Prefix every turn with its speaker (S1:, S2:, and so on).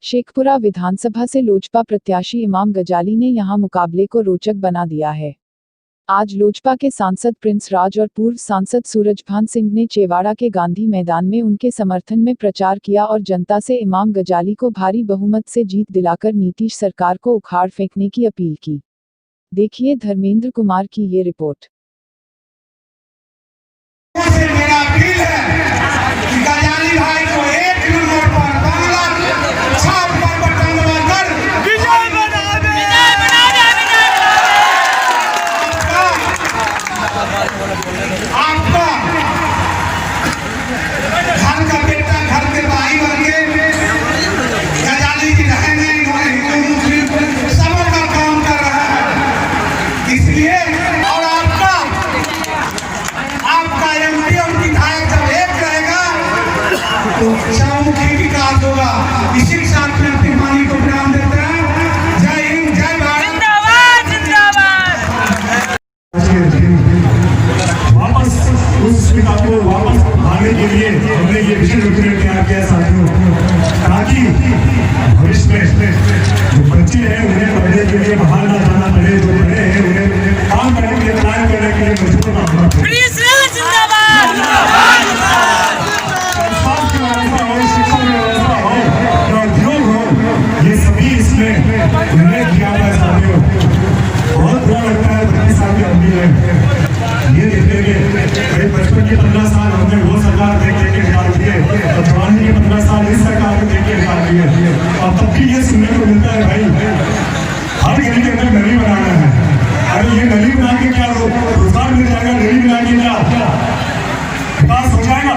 S1: शेखपुरा विधानसभा से लोजपा प्रत्याशी इमाम गजाली ने यहां मुकाबले को रोचक बना दिया है। आज लोजपा के सांसद प्रिंस राज और पूर्व सांसद सूरजभान सिंह ने चेवाड़ा के गांधी मैदान में उनके समर्थन में प्रचार किया और जनता से इमाम गजाली को भारी बहुमत से जीत दिलाकर नीतीश सरकार को उखाड़ फेंकने की अपील की। देखिए धर्मेंद्र कुमार की ये रिपोर्ट।
S2: आपका घर का बेटा घर के भाई बन के गजाली जी रहेंगे, हिंदू मुस्लिम सबों का काम कर रहा है। इसलिए और आपका एमपी और विधायक जब एक रहेगा तो चहुमुखी विकास होगा। इसी के साथ में अपनी वाणी को विराम देते हैं। जय हिंद, जय भारत। आपको वापस आने के लिए हमने ये विशेष रूप से तैयार किया साथियों, ताकि भविष्य में जो बच्चे हैं उन्हें पढ़ने के लिए बाहर ना जाना पड़े, जो बड़े हैं उन्हें काम करने के लिए प्लान करने के लिए मजबूर ना होना पड़े। स्वास्थ्य व्यवस्था हो, शिक्षा व्यवस्था हो या उद्योग हो, ये सभी इसमें उन्हें किया है साथियों। बहुत बुरा लगता है बच्चे साथ अभी है ये देखेंगे भाई 55 के 15 साल हमने वो सरकार देख के निकाल दिए और जवानी के 15 साल इस सरकार को देख के निकाल दिए। अब तब भी ये सुनने को मिलता है भाई हर गली के अंदर नली बनाना है। अरे ये नली बना के क्या रोजगार मिल जाएगा? नली बना के क्या विकास हो जाएगा?